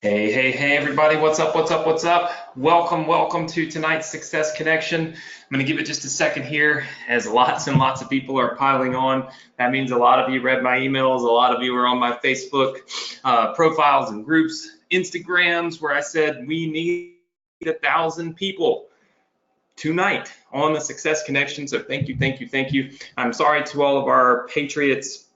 Hey, everybody, what's up, what's up, what's up? Welcome to tonight's Success Connection. I'm gonna give it just a second here as lots and lots of people are piling on. That means a lot of you read my emails, a lot of you are on my Facebook profiles and groups, Instagrams, where I said we need 1,000 people tonight on the Success Connection. So thank you. I'm sorry to all of our Patriots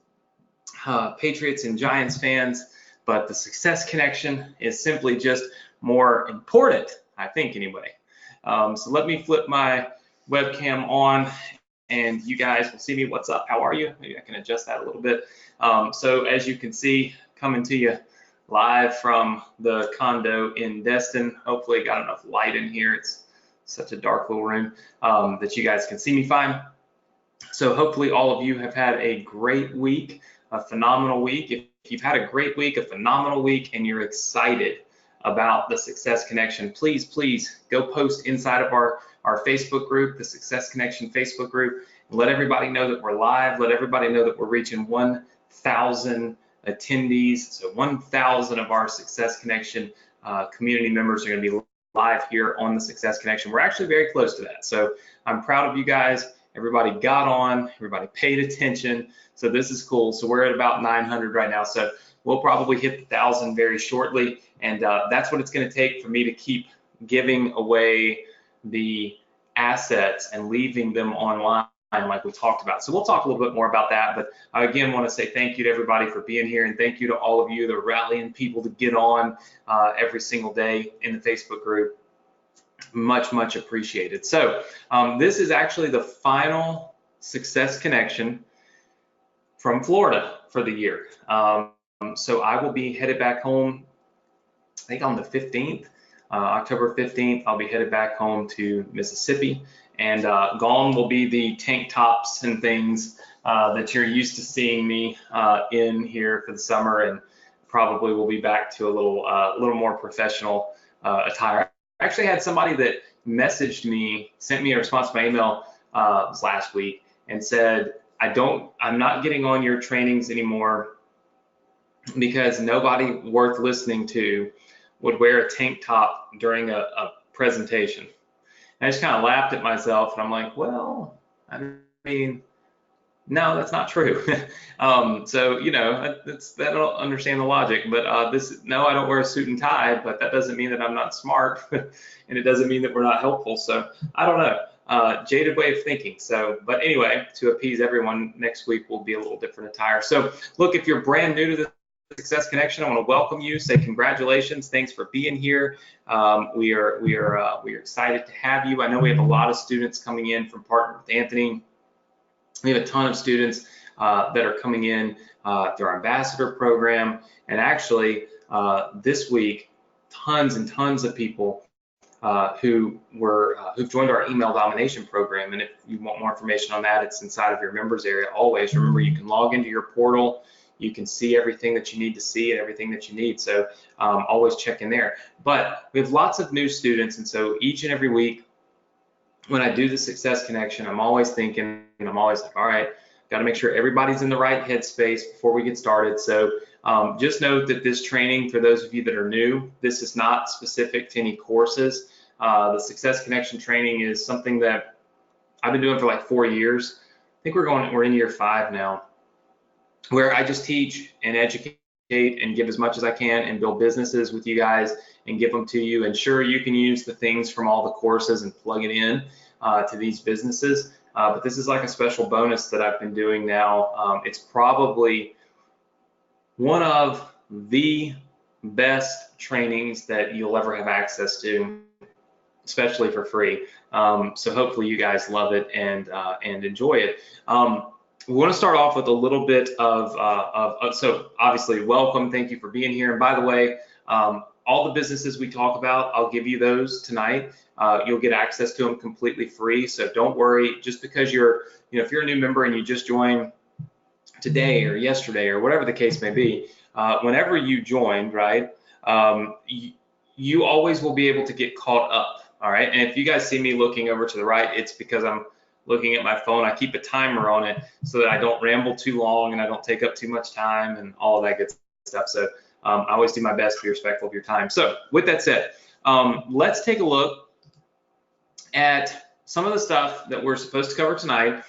and Giants fans, but the Success Connection is simply just more important, I think, anyway. So let me flip my webcam on and you guys will see me. What's up? How are you? Maybe I can adjust that a little bit. So as you can see, coming to you live from the condo in Destin. Hopefully got enough light in here. It's such a dark little room that you guys can see me fine. So hopefully all of you have had a great week, a phenomenal week. If you've had a great week, a phenomenal week, and you're excited about the Success Connection, please go post inside of our Facebook group, the Success Connection Facebook group, and let everybody know that we're live. Let everybody know that we're reaching 1,000 attendees. So 1,000 of our Success Connection community members are going to be live here on the Success Connection. We're actually very close to that. So I'm proud of you guys. Everybody got on, everybody paid attention. So this is cool. So we're at about 900 right now. So we'll probably hit 1,000 very shortly. And that's what it's going to take for me to keep giving away the assets and leaving them online like we talked about. So we'll talk a little bit more about that. But I again want to say thank you to everybody for being here. And thank you to all of you that are rallying people to get on every single day in the Facebook group. Much appreciated. So this is actually the final Success Connection from Florida for the year. So I will be headed back home, I think on the 15th, October 15th, I'll be headed back home to Mississippi, and gone will be the tank tops and things that you're used to seeing me in here for the summer, and probably will be back to a little more professional attire. I actually had somebody that messaged me, sent me a response to my email last week and said, I'm not getting on your trainings anymore because nobody worth listening to would wear a tank top during a presentation. And I just kind of laughed at myself and I'm like, well, I mean, no, that's not true. So, you know, I don't understand the logic, but no, I don't wear a suit and tie, but that doesn't mean that I'm not smart and it doesn't mean that we're not helpful. So I don't know, jaded way of thinking. So, but anyway, to appease everyone, next week will be a little different attire. So look, if you're brand new to the Success Connection, I want to welcome you, say congratulations, thanks for being here. We are excited to have you. I know we have a lot of students coming in from Partner with Anthony. We have a ton of students that are coming in through our ambassador program, and actually this week, tons and tons of people who've joined our email domination program. And if you want more information on that, it's inside of your members area. Always remember, you can log into your portal. You can see everything that you need to see and everything that you need. So always check in there. But we have lots of new students, and so each and every week, when I do the Success Connection, I'm always thinking, and I'm always like, all right, got to make sure everybody's in the right headspace before we get started. So just note that this training, for those of you that are new, this is not specific to any courses. The Success Connection training is something that I've been doing for like 4 years. I think we're in year 5 now, where I just teach and educate and give as much as I can and build businesses with you guys and give them to you. And sure, you can use the things from all the courses and plug it in to these businesses. But this is like a special bonus that I've been doing now. It's probably one of the best trainings that you'll ever have access to, especially for free. So hopefully you guys love it and enjoy it. We want to start off with a little bit so obviously welcome, thank you for being here. And by the way, all the businesses we talk about, I'll give you those tonight. You'll get access to them completely free. So don't worry, just because if you're a new member and you just joined today or yesterday or whatever the case may be, whenever you joined, right, you always will be able to get caught up. All right. And if you guys see me looking over to the right, it's because I'm looking at my phone. I keep a timer on it so that I don't ramble too long and I don't take up too much time and all of that good stuff. So I always do my best to be respectful of your time. So with that said, let's take a look at some of the stuff that we're supposed to cover tonight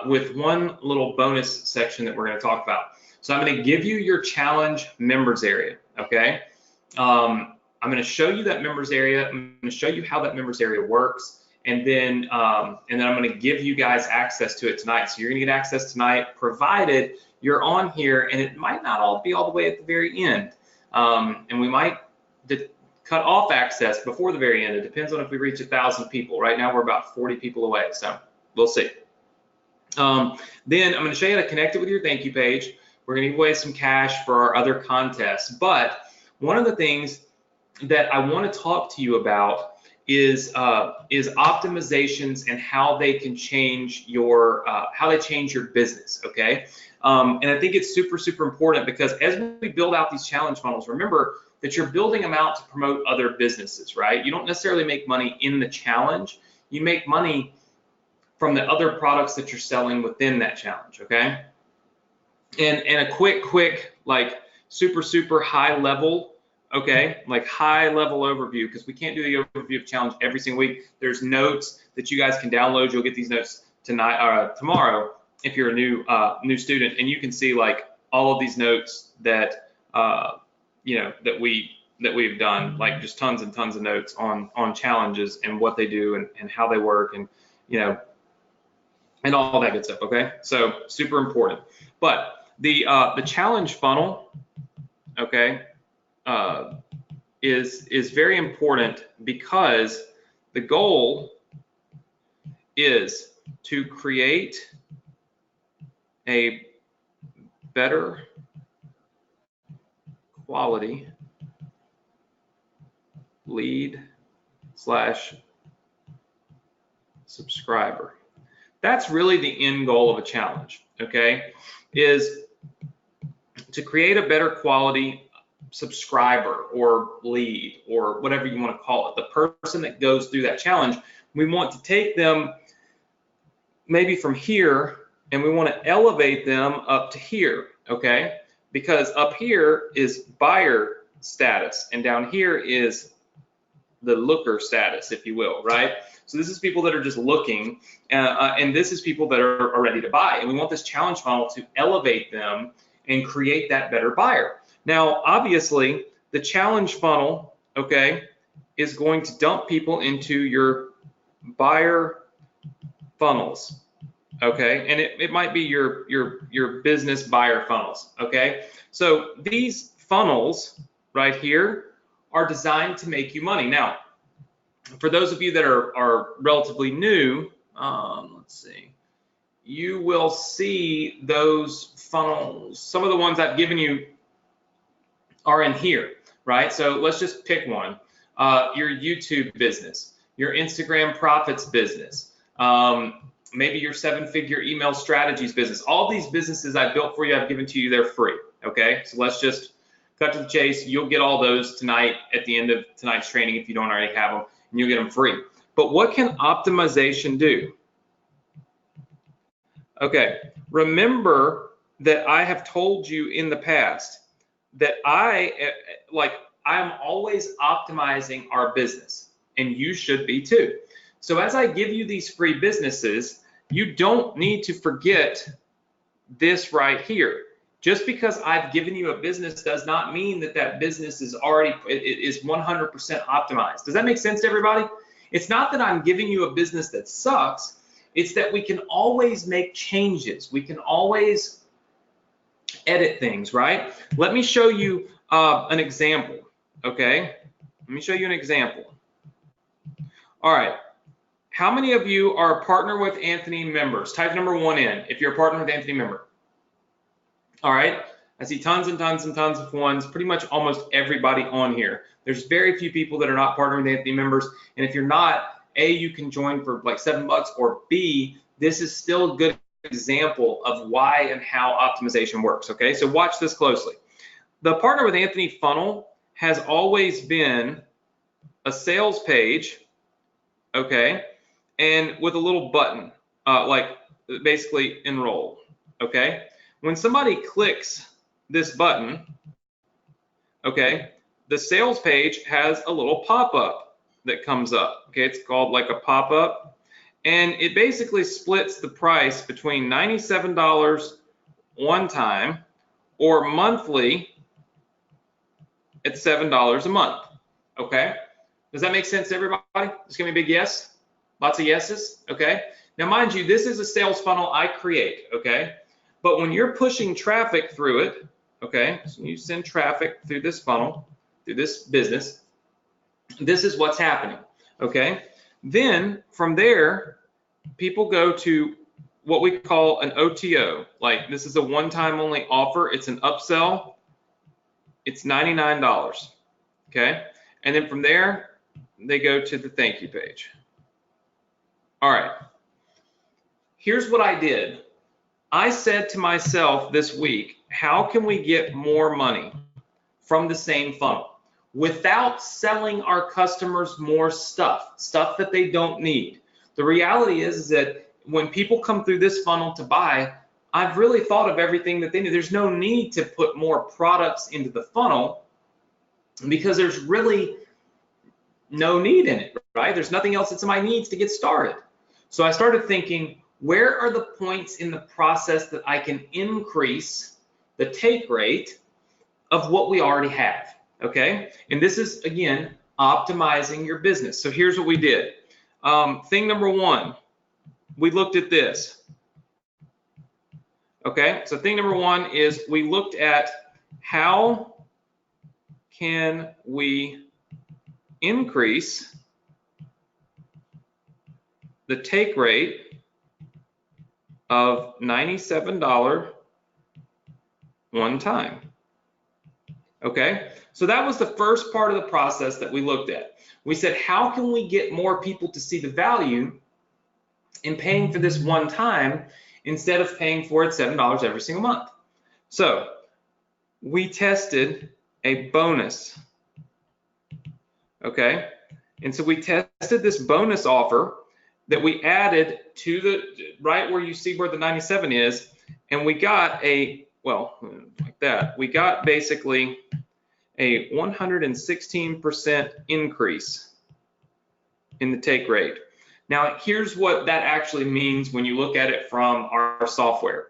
with one little bonus section that we're going to talk about. So I'm going to give you your challenge members area, okay? I'm going to show you that members area. I'm going to show you how that members area works. And then I'm going to give you guys access to it tonight. So you're going to get access tonight, provided you're on here, and it might not all be all the way at the very end. And we might cut off access before the very end. It depends on if we reach 1,000 people. Right now, we're about 40 people away, so we'll see. Then I'm going to show you how to connect it with your thank you page. We're going to give away some cash for our other contests. But one of the things that I want to talk to you about is optimizations and how they can change your business, okay? And I think it's super, super important because as we build out these challenge funnels, remember that you're building them out to promote other businesses, right? You don't necessarily make money in the challenge. You make money from the other products that you're selling within that challenge, okay? And a quick, like super high level, okay, like high level overview, because we can't do the overview of challenge every single week. There's notes that you guys can download. You'll get these notes tonight, tomorrow, if you're a new student, and you can see like all of these notes that that we've done, like just tons and tons of notes on challenges and what they do and how they work, and and all that good stuff. Okay, so super important. But the challenge funnel, okay, is very important because the goal is to create a better quality lead / subscriber. That's really the end goal of a challenge, okay, is to create a better quality subscriber or lead or whatever you want to call it. The person that goes through that challenge, we want to take them maybe from here and we want to elevate them up to here, okay? Because up here is buyer status and down here is the looker status, if you will, right? So this is people that are just looking, and this is people that are ready to buy. And we want this challenge funnel to elevate them and create that better buyer. Now, obviously, the challenge funnel, okay, is going to dump people into your buyer funnels, okay? And it might be your business buyer funnels, okay? So these funnels right here are designed to make you money. Now, for those of you that are relatively new, let's see, you will see those funnels. Some of the ones I've given you are in here, right? So let's just pick one. Your YouTube business, your Instagram profits business, maybe your 7-figure email strategies business. All these businesses I've built for you, I've given to you, they're free, okay? So let's just cut to the chase. You'll get all those tonight at the end of tonight's training if you don't already have them, and you'll get them free. But what can optimization do? Okay, remember that I have told you in the past that I'm always optimizing our business, and you should be too. So as I give you these free businesses, you don't need to forget this right here. Just because I've given you a business does not mean that that business is 100% optimized. Does that make sense to everybody? It's not that I'm giving you a business that sucks. It's that we can always make changes. We can always edit things, right? Let me show you an example, okay? Let me show you an example. All right. How many of you are a Partner with Anthony members? Type number 1 in if you're a Partner with Anthony member. All right. I see tons and tons and tons of ones, pretty much almost everybody on here. There's very few people that are not Partner with Anthony members. And if you're not, A, you can join for like $7, or B, this is still a good example of why and how optimization works, okay? So watch this closely. The Partner with Anthony funnel has always been a sales page, okay, and with a little button, like basically enroll, okay? When somebody clicks this button, okay, the sales page has a little pop-up that comes up. Okay, it's called like a pop-up, and it basically splits the price between $97 one time or monthly at $7 a month. Okay, does that make sense to everybody? Just give me a big yes. Lots of yeses. Okay, now mind you, this is a sales funnel I create. Okay, but when you're pushing traffic through it, okay, so you send traffic through this funnel, through this business, this is what's happening. Okay, then from there, people go to what we call an OTO. Like, this is a one-time only offer. It's an upsell. It's $99. Okay, and then from there, they go to the thank you page. All right, here's what I did. I said to myself this week, how can we get more money from the same funnel without selling our customers more stuff that they don't need? The reality is that when people come through this funnel to buy, I've really thought of everything that they need. There's no need to put more products into the funnel because there's really no need in it, right? There's nothing else that somebody needs to get started. So I started thinking, where are the points in the process that I can increase the take rate of what we already have, okay? And this is, again, optimizing your business. So here's what we did. Thing number one, we looked at this, okay? So thing number one is we looked at how can we increase the take rate of $97 one time. Okay, so that was the first part of the process that we looked at. We said, how can we get more people to see the value in paying for this one time instead of paying for it $7 every single month? So we tested a bonus. Okay, and so we tested this bonus offer that we added to the right where you see where the 97 is, and we got a, well, like that, we got basically a 116% increase in the take rate. Now, here's what that actually means when you look at it from our software.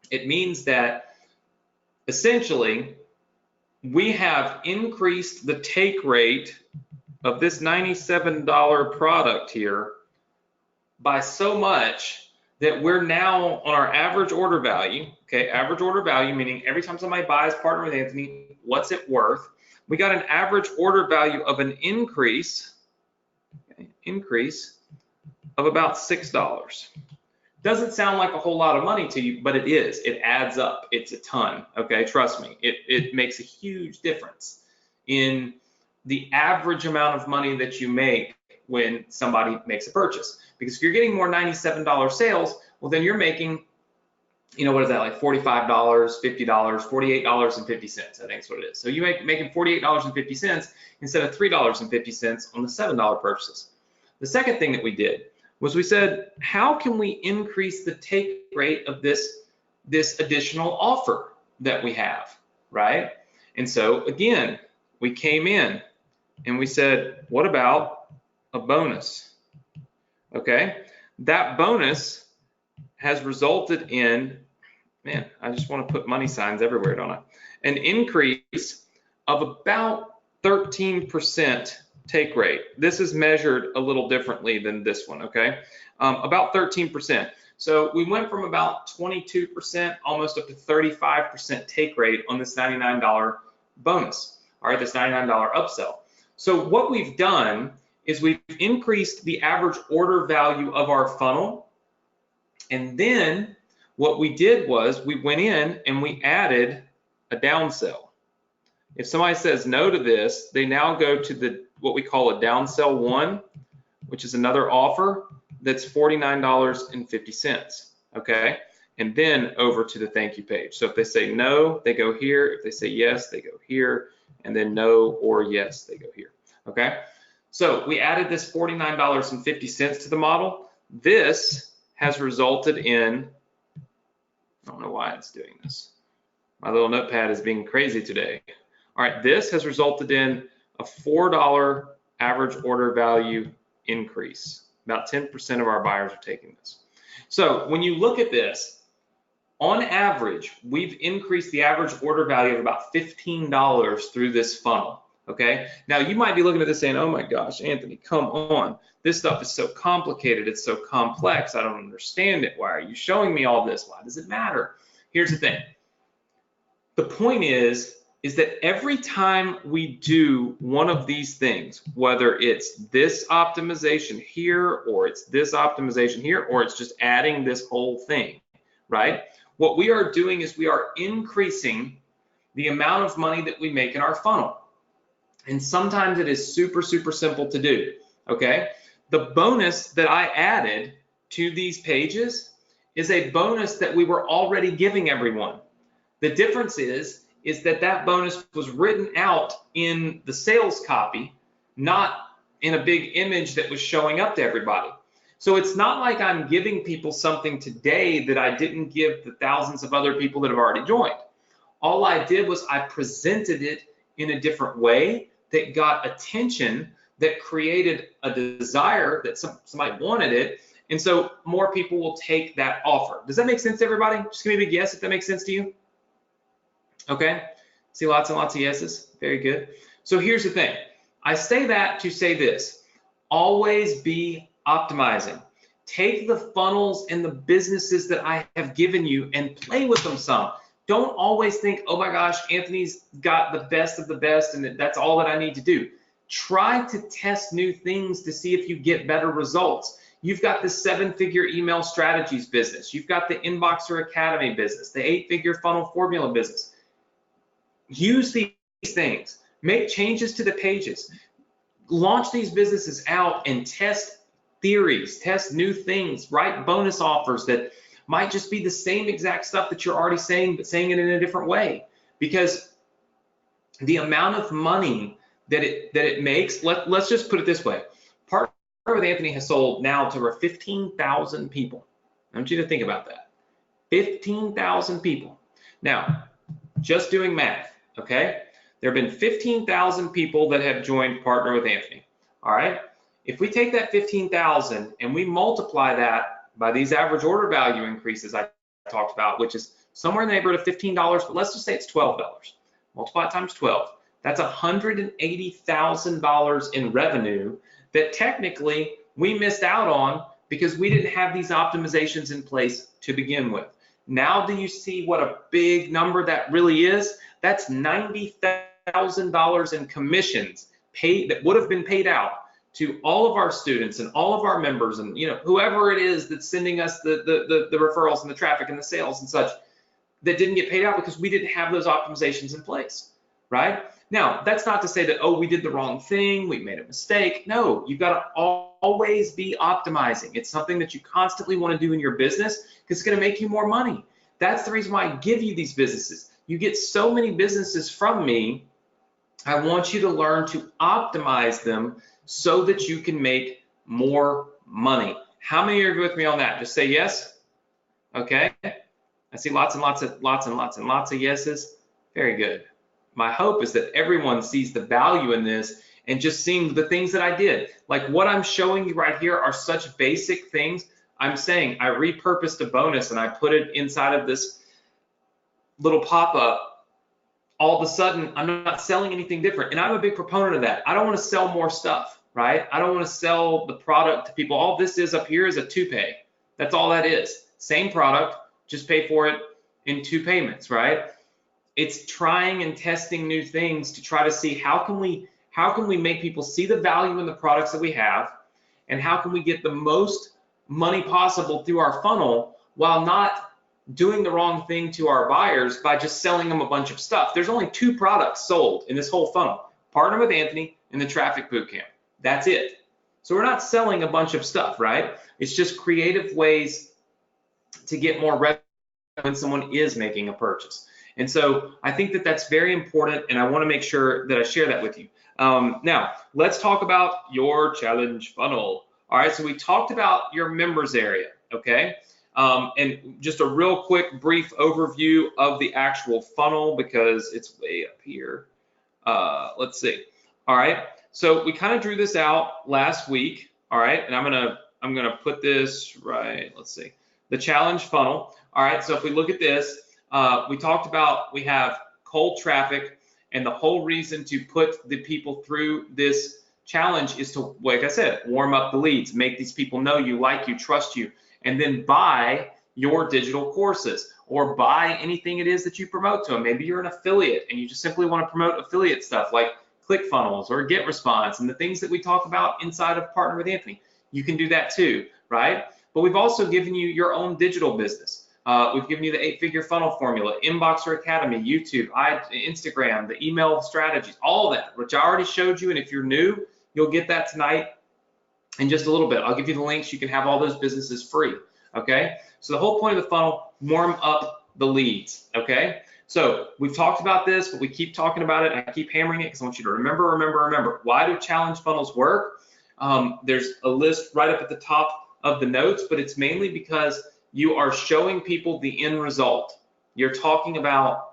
It means that essentially we have increased the take rate of this $97 product here by so much that we're now on our average order value, okay, average order value, meaning every time somebody buys Partner with Anthony, what's it worth? We got an average order value of an increase of about $6. Doesn't sound like a whole lot of money to you, but it is. It adds up. It's a ton, okay? Trust me, it makes a huge difference in the average amount of money that you make when somebody makes a purchase. Because if you're getting more $97 sales, well, then you're making, you know, what is that, like $45, $50, $48.50, I think that's what it is. So you making $48.50 instead of $3.50 on the $7 purchases. The second thing that we did was we said, how can we increase the take rate of this additional offer that we have, right? And so again, we came in and we said, what about a bonus? Okay, that bonus has resulted in, man, I just want to put money signs everywhere, don't I? An increase of about 13% take rate. This is measured a little differently than this one, okay? About 13%. So we went from about 22% almost up to 35% take rate on this $99 bonus, all right, this $99 upsell. So what we've done is we've increased the average order value of our funnel. And then what we did was we went in and we added a downsell. If somebody says no to this, they now go to what we call a downsell 1, which is another offer that's $49.50, okay? And then over to the thank you page. So if they say no, they go here. If they say yes, they go here. And then no or yes, they go here, okay? So we added this $49.50 to the model. This has resulted in, I don't know why it's doing this. My little notepad is being crazy today. All right, this has resulted in a $4 average order value increase. About 10% of our buyers are taking this. So when you look at this, on average, we've increased the average order value of about $15 through this funnel, okay? Now, you might be looking at this saying, oh my gosh, Anthony, come on. This stuff is so complicated. It's so complex. I don't understand it. Why are you showing me all this? Why does it matter? Here's the thing. The point is that every time we do one of these things, whether it's this optimization here, or it's this optimization here, or it's just adding this whole thing, right? What we are doing is we are increasing the amount of money that we make in our funnel. And sometimes it is super, super simple to do, okay? The bonus that I added to these pages is a bonus that we were already giving everyone. The difference is that bonus was written out in the sales copy, not in a big image that was showing up to everybody. So it's not like I'm giving people something today that I didn't give the thousands of other people that have already joined. All I did was I presented it in a different way that got attention, that created a desire that somebody wanted it. And so more people will take that offer. Does that make sense to everybody? Just give me a big yes if that makes sense to you. Okay, see lots and lots of yeses. Very good. So here's the thing. I say that to say this. Always be optimizing. Take the funnels and the businesses that I have given you and play with them some. Don't always think, oh my gosh, Anthony's got the best of the best and that's all that I need to do. Try to test new things to see if you get better results. You've got the 7-figure email strategies business. You've got the Inboxer Academy business, the 8-figure funnel formula business. Use these things. Make changes to the pages. Launch these businesses out and test theories, test new things, write bonus offers that might just be the same exact stuff that you're already saying, but saying it in a different way. Because the amount of money that it makes, let's just put it this way. Partner with Anthony has sold now to over 15,000 people. I want you to think about that. 15,000 people. Now, just doing math, okay? There have been 15,000 people that have joined Partner with Anthony, all right? If we take that 15,000 and we multiply that by these average order value increases I talked about, which is somewhere in the neighborhood of $15, but let's just say it's $12. Multiply it times 12. That's $180,000 in revenue that technically we missed out on because we didn't have these optimizations in place to begin with. Now do you see what a big number that really is? That's $90,000 in commissions paid that would have been paid out to all of our students and all of our members and whoever it is that's sending us the referrals and the traffic and the sales and such that didn't get paid out because we didn't have those optimizations in place, right? Now, that's not to say that, oh, we did the wrong thing, we made a mistake. No, you've got to always be optimizing. It's something that you constantly want to do in your business because it's going to make you more money. That's the reason why I give you these businesses. You get so many businesses from me. I want you to learn to optimize them so that you can make more money. How many are with me on that? Just say yes. Okay. I see lots and lots of yeses. Very good. My hope is that everyone sees the value in this and just seeing the things that I did. Like what I'm showing you right here are such basic things. I'm saying I repurposed a bonus and I put it inside of this little pop-up. All of a sudden, I'm not selling anything different. And I'm a big proponent of that. I don't want to sell more stuff, right? I don't want to sell the product to people. All this is up here is a 2-pay. That's all that is. Same product, just pay for it in 2 payments, right? It's trying and testing new things to try to see how can we make people see the value in the products that we have, and how can we get the most money possible through our funnel while not doing the wrong thing to our buyers by just selling them a bunch of stuff. There's only 2 products sold in this whole funnel: Partner with Anthony and the Traffic Bootcamp. That's it. So we're not selling a bunch of stuff, right? It's just creative ways to get more revenue when someone is making a purchase. And so I think that that's very important, and I want to make sure that I share that with you. Now, let's talk about your challenge funnel. All right, so we talked about your members area, okay? And just a real quick brief overview of the actual funnel because it's way up here. Let's see. All right. So we kind of drew this out last week. All right. And I'm gonna put this right. Let's see. The challenge funnel. All right. So if we look at this, we talked about we have cold traffic, and the whole reason to put the people through this challenge is to, like I said, warm up the leads, make these people know you, like you, trust you, and then buy your digital courses or buy anything it is that you promote to them. Maybe you're an affiliate and you just simply want to promote affiliate stuff like ClickFunnels or GetResponse and the things that we talk about inside of Partner with Anthony. You can do that too, right? But we've also given you your own digital business. We've given you the 8-figure funnel formula, Inboxer Academy, YouTube, Instagram, the email strategies, all of that, which I already showed you. And if you're new, you'll get that tonight in just a little bit. I'll give you the links. You can have all those businesses free, okay? So the whole point of the funnel, warm up the leads, okay? So we've talked about this, but we keep talking about it, and I keep hammering it because I want you to remember. Why do challenge funnels work? There's a list right up at the top of the notes, but it's mainly because you are showing people the end result. You're talking about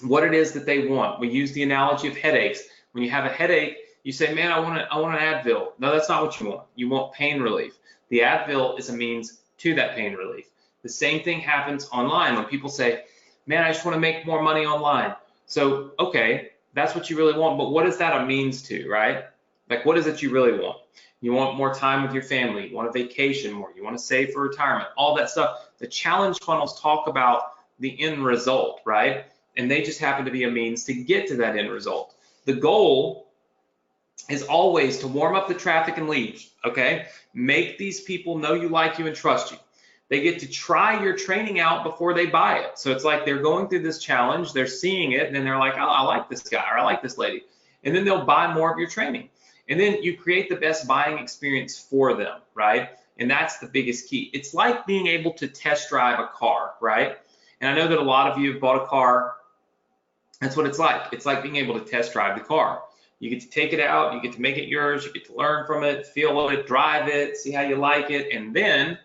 what it is that they want. We use the analogy of headaches. When you have a headache, you say, man, I want an Advil. No, that's not what you want. You want pain relief. The Advil is a means to that pain relief. The same thing happens online when people say, man, I just want to make more money online. So, okay, that's what you really want, but what is that a means to, right? Like, what is it you really want? You want more time with your family, you want a vacation more, you want to save for retirement, all that stuff. The challenge funnels talk about the end result, right? And they just happen to be a means to get to that end result. The goal is always to warm up the traffic and leads, okay? Make these people know you, like you, and trust you. They get to try your training out before they buy it. So it's like they're going through this challenge, they're seeing it, and then they're like, oh, I like this guy, or I like this lady. And then they'll buy more of your training. And then you create the best buying experience for them, right? And that's the biggest key. It's like being able to test drive a car, right? And I know that a lot of you have bought a car. That's what it's like. It's like being able to test drive the car. You get to take it out, you get to make it yours, you get to learn from it, feel it, drive it, see how you like it, and then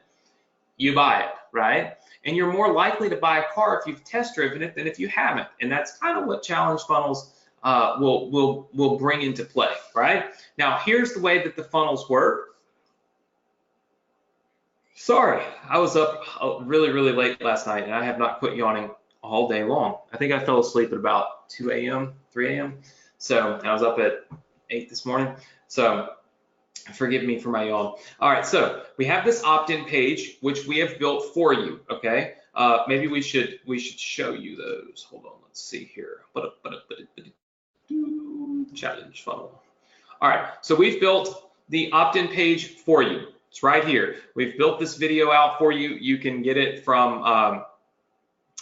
you buy it, right? And you're more likely to buy a car if you've test driven it than if you haven't. And that's kind of what challenge funnels will bring into play, right? Now, here's the way that the funnels work. Sorry, I was up really late last night, and I have not quit yawning all day long. I think I fell asleep at about 2 a.m., 3 a.m. So I was up at 8 this morning. So forgive me for my yawn. All right, so we have this opt-in page, which we have built for you, okay? Maybe we should show you those. Hold on, let's see here. Challenge funnel. All right, so we've built the opt-in page for you. It's right here. We've built this video out for you. You can get it from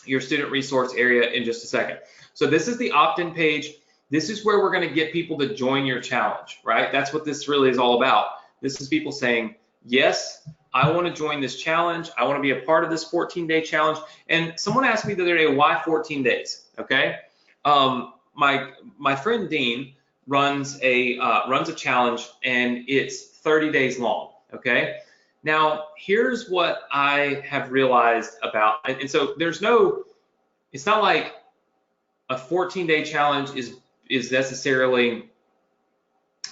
your student resource area in just a second. So this is the opt-in page. This is where we're going to get people to join your challenge, right? That's what this really is all about. This is people saying, yes, I want to join this challenge. I want to be a part of this 14-day challenge. And someone asked me the other day, why 14 days? Okay. My friend Dean runs a challenge, and it's 30 days long. Okay. Now, here's what I have realized about, and so it's not like a 14-day challenge is necessarily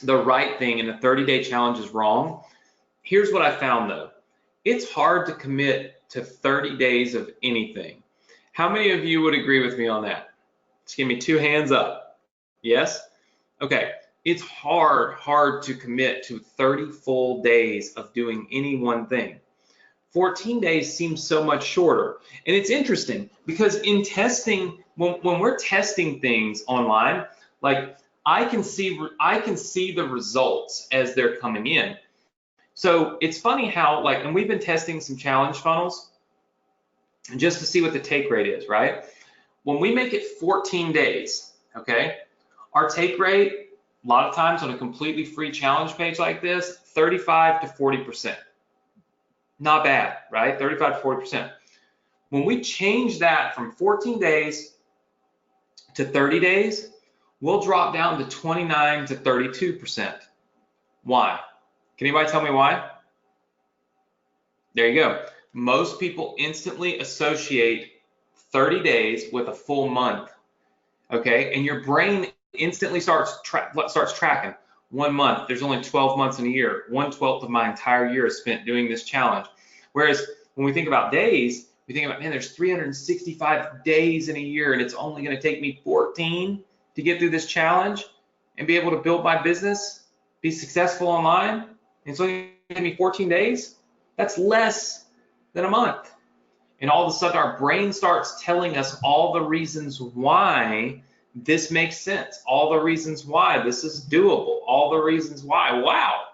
the right thing and a 30-day challenge is wrong. Here's what I found though. It's hard to commit to 30 days of anything. How many of you would agree with me on that? Just give me 2 hands up. Yes? Okay. It's hard to commit to 30 full days of doing any one thing. 14 days seems so much shorter. And it's interesting because in testing, when we're testing things online, like I can see the results as they're coming in. So it's funny how, like, and we've been testing some challenge funnels just to see what the take rate is, right? When we make it 14 days, okay, our take rate, a lot of times on a completely free challenge page like this, 35 to 40%. Not bad, right? 35 to 40%. When we change that from 14 days to 30 days, we'll drop down to 29 to 32%. Why? Can anybody tell me why? There you go. Most people instantly associate 30 days with a full month, okay? And your brain instantly starts tracking. 1 month, there's only 12 months in a year. 1/12 of my entire year is spent doing this challenge. Whereas when we think about days, we think about, man, there's 365 days in a year, and it's only going to take me 14 to get through this challenge and be able to build my business, be successful online. And it's only going to take me 14 days. That's less than a month. And all of a sudden, our brain starts telling us all the reasons why this makes sense, all the reasons why this is doable, all the reasons why, wow,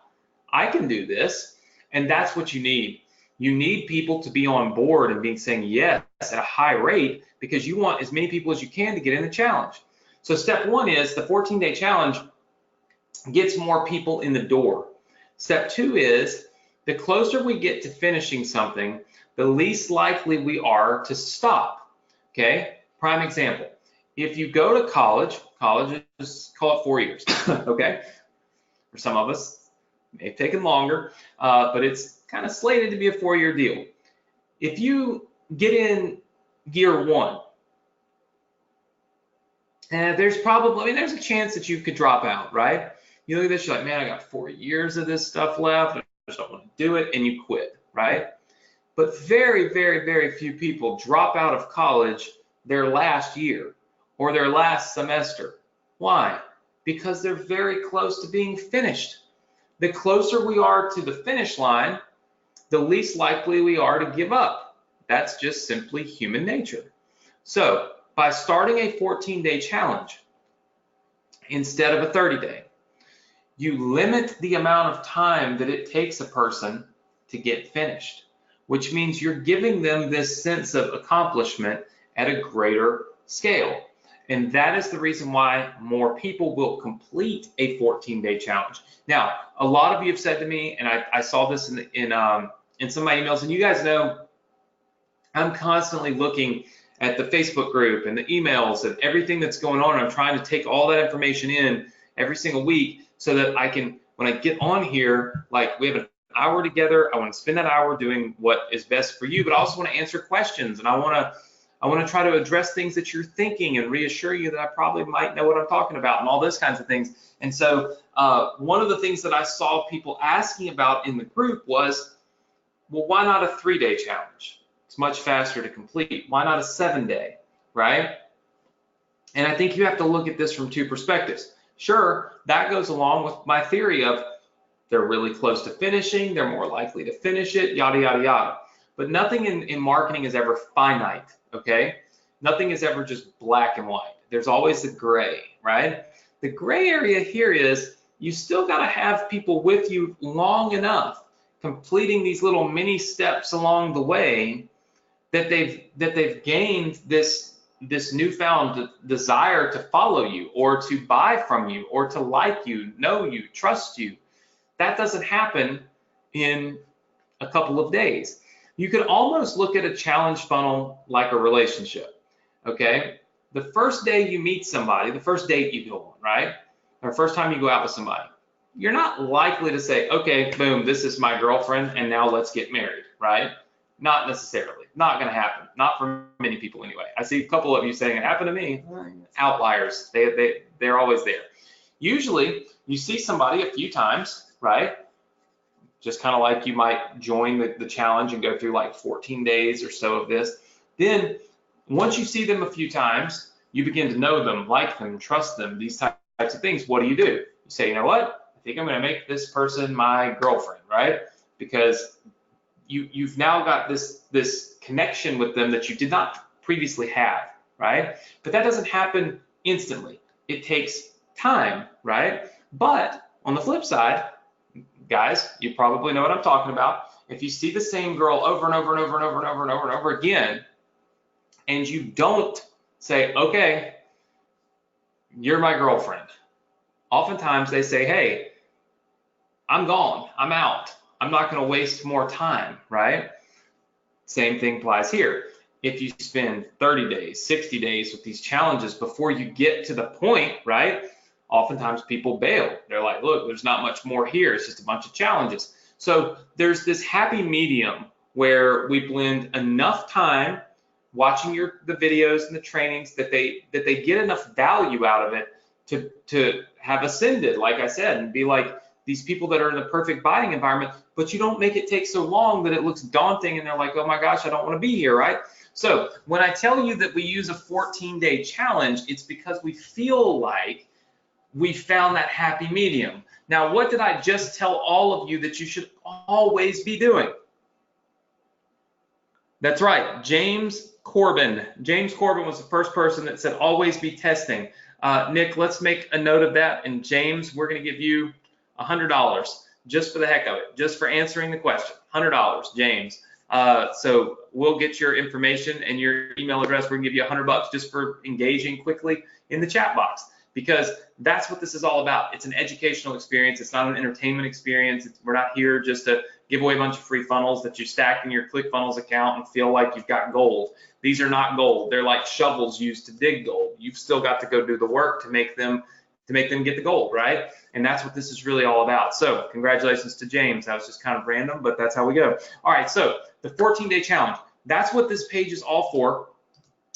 I can do this. And that's what you need. You need people to be on board and be saying yes at a high rate, because you want as many people as you can to get in the challenge. So step one is the 14-day challenge gets more people in the door. Step two is the closer we get to finishing something, the least likely we are to stop. Okay, prime example. If you go to college is, call it 4 years, okay? For some of us, it may have taken longer, but it's kind of slated to be a 4-year deal. If you get in year one, there's probably, there's a chance that you could drop out, right? You look at this, you're like, man, I got 4 years of this stuff left. I just don't want to do it, and you quit, right? But very, very, very few people drop out of college their last year or their last semester. Why? Because they're very close to being finished. The closer we are to the finish line, the least likely we are to give up. That's just simply human nature. So by starting a 14-day challenge instead of a 30-day, you limit the amount of time that it takes a person to get finished, which means you're giving them this sense of accomplishment at a greater scale. And that is the reason why more people will complete a 14-day challenge. Now, a lot of you have said to me, and I saw this in some of my emails, and you guys know I'm constantly looking at the Facebook group and the emails and everything that's going on. I'm trying to take all that information in every single week so that I can, when I get on here, like we have an hour together, I want to spend that hour doing what is best for you, but I also want to answer questions, and I want to try to address things that you're thinking and reassure you that I probably might know what I'm talking about and all those kinds of things. And so one of the things that I saw people asking about in the group was, well, why not a 3-day challenge? It's much faster to complete. Why not a 7-day, right? And I think you have to look at this from two perspectives. Sure, that goes along with my theory of they're really close to finishing, they're more likely to finish it, yada, yada, yada. But nothing in marketing is ever finite, okay? Nothing is ever just black and white. There's always the gray, right? The gray area here is you still got to have people with you long enough, completing these little mini steps along the way, that they've gained this newfound desire to follow you or to buy from you or to like you, know you, trust you. That doesn't happen in a couple of days. You could almost look at a challenge funnel like a relationship, okay? The first day you meet somebody, the first date you go on, right? Or first time you go out with somebody, you're not likely to say, okay, boom, this is my girlfriend and now let's get married, right? Not necessarily, not gonna happen. Not for many people anyway. I see a couple of you saying it happened to me. Outliers, they're always there. Usually you see somebody a few times, right? Just kind of like you might join the challenge and go through like 14 days or so of this. Then once you see them a few times, you begin to know them, like them, trust them, these types of things. What do? You say, you know what? I think I'm going to make this person my girlfriend, right? Because you've now got this connection with them that you did not previously have, right? But that doesn't happen instantly. It takes time, right? But on the flip side, guys, you probably know what I'm talking about. If you see the same girl over and over and over and over and over and over and over again, and you don't say, okay, you're my girlfriend. Oftentimes they say, hey, I'm gone, I'm out. I'm not gonna waste more time, right? Same thing applies here. If you spend 30 days, 60 days with these challenges before you get to the point, right? Oftentimes people bail. They're like, look, there's not much more here. It's just a bunch of challenges. So there's this happy medium where we blend enough time watching the videos and the trainings that they get enough value out of it to have ascended, like I said, and be like these people that are in the perfect buying environment, but you don't make it take so long that it looks daunting and they're like, oh my gosh, I don't want to be here, right? So when I tell you that we use a 14-day challenge, it's because we feel like we found that happy medium. Now, what did I just tell all of you that you should always be doing? That's right, James Corbin. James Corbin was the first person that said always be testing. Nick, let's make a note of that. And James, we're going to give you $100 just for the heck of it, just for answering the question. $100, James. So we'll get your information and your email address. We're going to give you $100 just for engaging quickly in the chat box, because that's what this is all about. It's an educational experience. It's not an entertainment experience. We're not here just to give away a bunch of free funnels that you stack in your ClickFunnels account and feel like you've got gold. These are not gold. They're like shovels used to dig gold. You've still got to go do the work to make them get the gold, right? And that's what this is really all about. So congratulations to James. That was just kind of random, but that's how we go. All right, so the 14-day challenge, that's what this page is all for.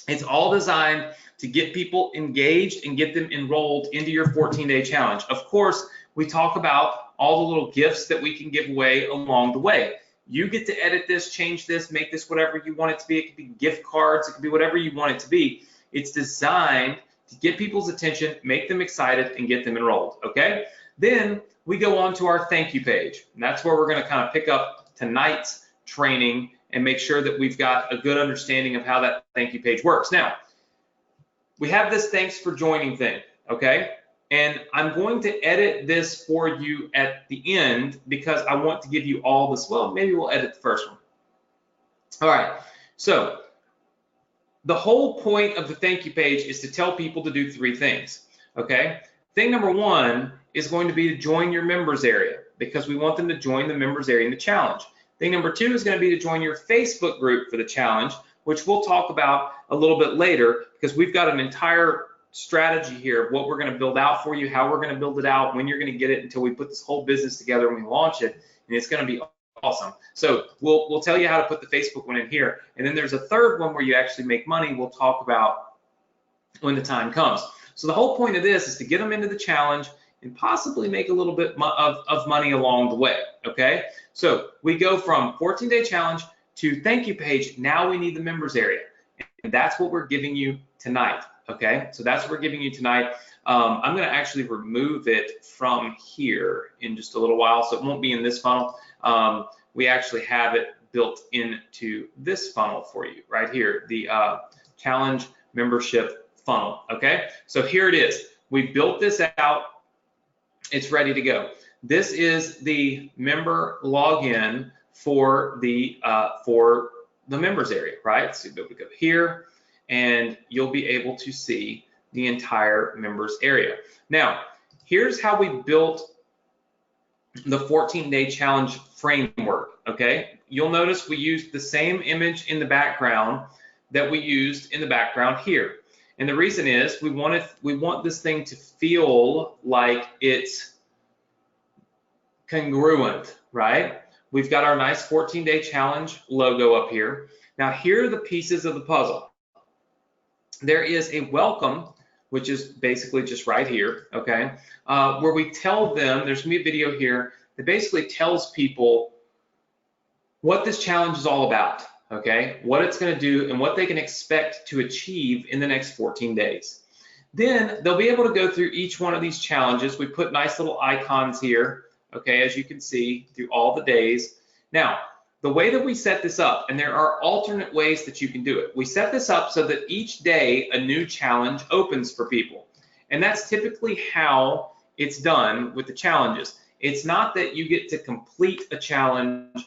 It's all designed to get people engaged and get them enrolled into your 14-day challenge. Of course, we talk about all the little gifts that we can give away along the way. You get to edit this, change this, make this whatever you want it to be. It could be gift cards, it could be whatever you want it to be. It's designed to get people's attention, make them excited, and get them enrolled, okay? Then we go on to our thank you page. And that's where we're gonna kind of pick up tonight's training and make sure that we've got a good understanding of how that thank you page works. Now, we have this thanks for joining thing, okay? And I'm going to edit this for you at the end because I want to give you all this. Well, maybe we'll edit the first one. All right, so the whole point of the thank you page is to tell people to do 3 things, okay? Thing number 1 is going to be to join your members area, because we want them to join the members area in the challenge. Thing number 2 is going to be to join your Facebook group for the challenge, which we'll talk about a little bit later, because we've got an entire strategy here of what we're going to build out for you, how we're going to build it out, when you're going to get it, until we put this whole business together and we launch it, and it's going to be awesome. So we'll tell you how to put the Facebook one in here, and then there's a third one where you actually make money. We'll talk about when the time comes. So the whole point of this is to get them into the challenge and possibly make a little bit of money along the way, okay? So we go from 14-day challenge to thank you page. Now we need the members area, and that's what we're giving you tonight, okay? So that's what we're giving you tonight. I'm going to actually remove it from here in just a little while, so it won't be in this funnel. We actually have it built into this funnel for you right here, the challenge membership funnel, okay? So here it is. We built this out. It's ready to go. This is the member login for the members area, right? So you'll be able to go here, and you'll be able to see the entire members area. Now, here's how we built the 14-day challenge framework, okay? You'll notice we used the same image in the background that we used in the background here. And the reason is we want this thing to feel like it's congruent, right? We've got our nice 14-day challenge logo up here. Now, here are the pieces of the puzzle. There is a welcome, which is basically just right here, okay? Where we tell them, there's gonna be a video here that basically tells people what this challenge is all about, okay? What it's gonna do and what they can expect to achieve in the next 14 days. Then they'll be able to go through each one of these challenges. We put nice little icons here, okay, as you can see, through all the days. Now, the way that we set this up, and there are alternate ways that you can do it. We set this up so that each day a new challenge opens for people. And that's typically how it's done with the challenges. It's not that you get to complete a challenge